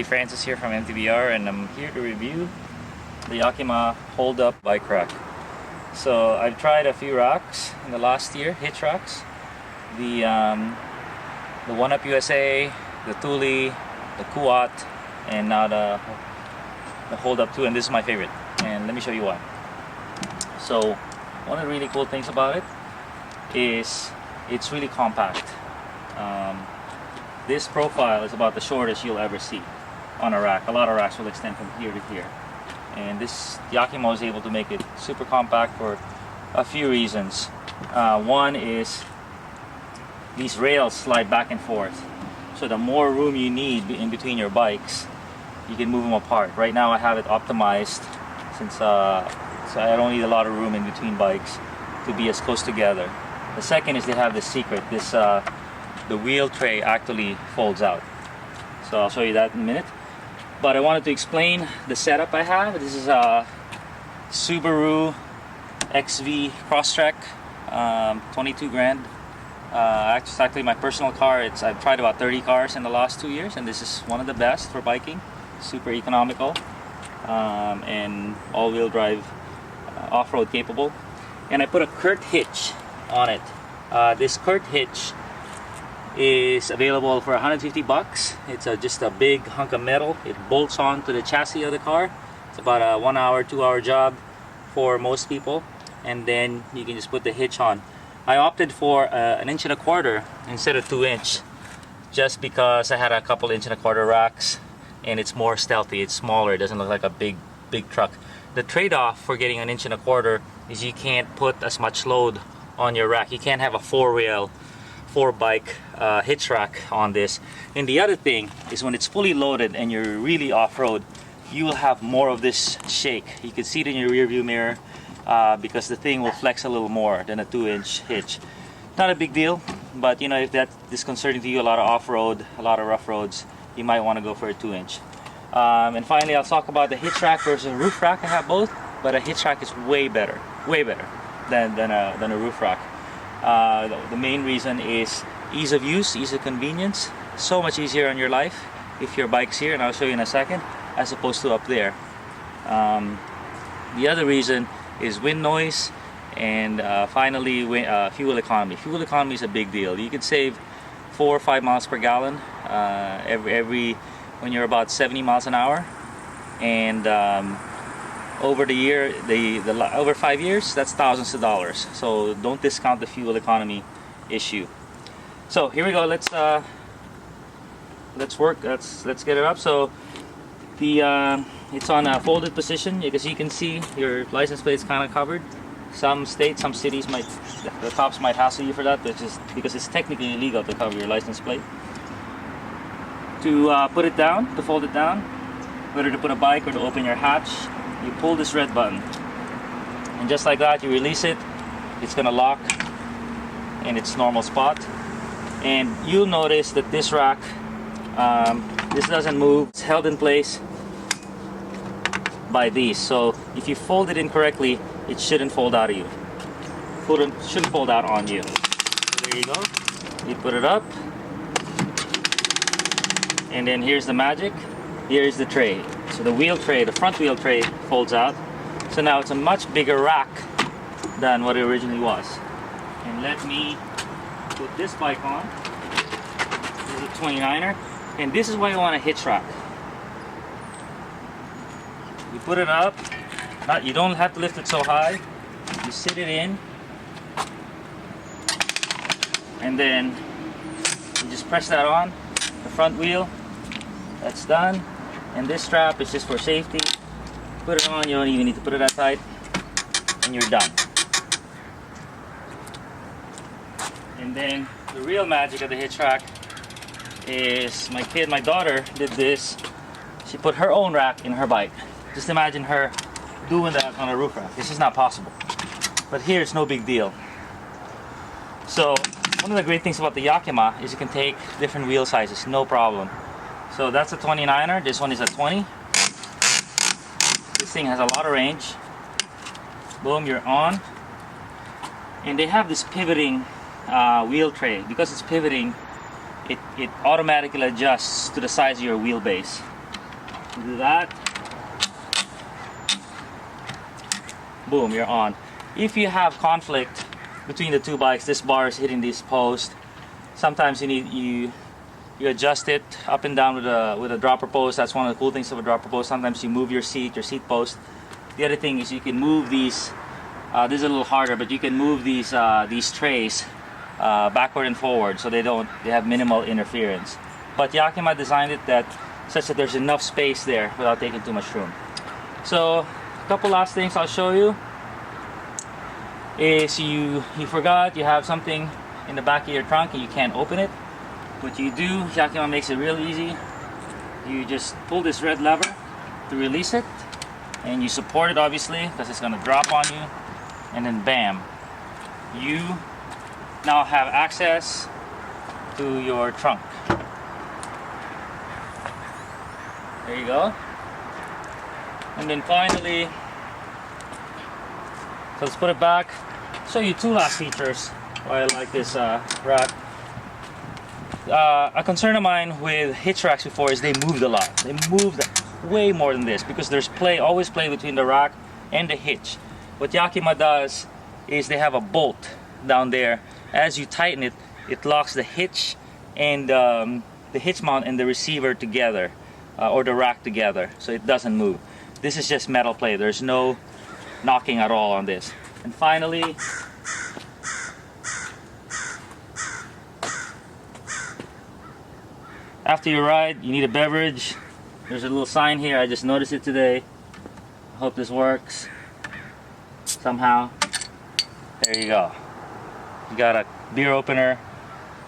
Francis here from MTBR, and I'm here to review the Yakima HoldUp bike rack. So I've tried a few racks in the last year, hitch racks. The One-Up USA, the Thule, the Kuat, and now the HoldUp 2, and this is my favorite. And let me show you why. So one of the really cool things about it is it's really compact. This profile is about the shortest you'll ever see on a rack. A lot of racks will extend from here to here. And this Yakima is able to make it super compact for a few reasons. One is these rails slide back and forth. So the more room you need in between your bikes, you can move them apart. Right now I have it optimized since so I don't need a lot of room in between bikes to be as close together. The second is they have this secret. The wheel tray actually folds out. So I'll show you that in a minute. But I wanted to explain the setup I have. This is a Subaru XV Crosstrek, 22 grand. It's actually my personal car. I've tried about 30 cars in the last 2 years, and this is one of the best for biking. Super economical and all-wheel drive, off-road capable. And I put a Kurt hitch on it. This Kurt hitch is available for 150 bucks. It's just a big hunk of metal. It bolts on to the chassis of the car. It's about a 1 hour, 2 hour job for most people, and then you can just put the hitch on. I opted for an 1.25 inch instead of 2 inch, just because I had a couple 1.25 inch racks and it's more stealthy. It's smaller. It doesn't look like a big truck. The trade-off for getting an 1.25 inch is you can't put as much load on your rack. You can't have a 4-bike hitch rack on this. And the other thing is, when it's fully loaded and you're really off-road, you will have more of this shake. You can see it in your rear view mirror because the thing will flex a little more than a 2-inch hitch. Not a big deal, but you know, if that's disconcerting to you, a lot of off-road, a lot of rough roads, you might want to go for a 2-inch. And finally, I'll talk about the hitch rack versus a roof rack. I have both, but a hitch rack is way better than a roof rack. The main reason is ease of use, ease of convenience. So much easier on your life if your bike's here, and I'll show you in a second, as opposed to up there. The other reason is wind noise, and finally fuel economy. Fuel economy is a big deal. You can save 4 or 5 miles per gallon when you're about 70 miles an hour, and over the year, over 5 years, that's thousands of dollars. So don't discount the fuel economy issue. So here we go. Let's work. Let's get it up. So it's on a folded position. As you can see, your license plate is kind of covered. Some states, some cities the cops might hassle you for that, but just because it's technically illegal to cover your license plate. To put it down, to fold it down, whether to put a bike or to open your hatch, you pull this red button, and just like that, you release it. It's gonna lock in its normal spot, and you'll notice that this rack, this doesn't move. It's held in place by these. So if you fold it incorrectly, it shouldn't fold out of you. Shouldn't fold out on you. So there you go. You put it up, and then here's the magic. Here's the tray. So the wheel tray, the front wheel tray, folds out. So now it's a much bigger rack than what it originally was. And let me put this bike on. This is a 29er, and this is why you want a hitch rack. You put it up. You don't have to lift it so high. You sit it in, and then you just press that on the front wheel. That's done. And this strap is just for safety. Put it on, you don't even need to put it that tight, and you're done. And then the real magic of the hitch rack is my daughter did this. She put her own rack in her bike. Just imagine her doing that on a roof rack. This is not possible. But here it's no big deal. So one of the great things about the Yakima is you can take different wheel sizes, no problem. So that's a 29er, this one is a 20. This thing has a lot of range. Boom, you're on. And they have this pivoting wheel tray. Because it's pivoting, it automatically adjusts to the size of your wheelbase. Do that. Boom, you're on. If you have conflict between the two bikes, this bar is hitting this post. Sometimes you adjust it up and down with a dropper post. That's one of the cool things of a dropper post. Sometimes you move your seat post. The other thing is you can move these. This is a little harder, but you can move these trays backward and forward so they have minimal interference. But Yakima designed it such that there's enough space there without taking too much room. So a couple last things I'll show you is you forgot you have something in the back of your trunk and you can't open it. What you do, Yakima makes it real easy. You just pull this red lever to release it, and you support it obviously because it's going to drop on you, and then bam, you now have access to your trunk. There you go. And then finally, so let's put it back. Show you two last features why I like this rack. A concern of mine with hitch racks before is they moved a lot. They moved way more than this because there's always play between the rack and the hitch. What Yakima does is they have a bolt down there. As you tighten it, it locks the hitch and the hitch mount and the receiver together, or the rack together, so it doesn't move. This is just metal plate. There's no knocking at all on this. And finally, after you ride, you need a beverage. There's a little sign here. I just noticed it today. I hope this works somehow. There you go. You got a beer opener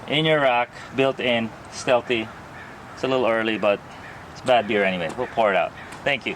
in your rack, built in, stealthy. It's a little early, but it's bad beer anyway. We'll pour it out. Thank you.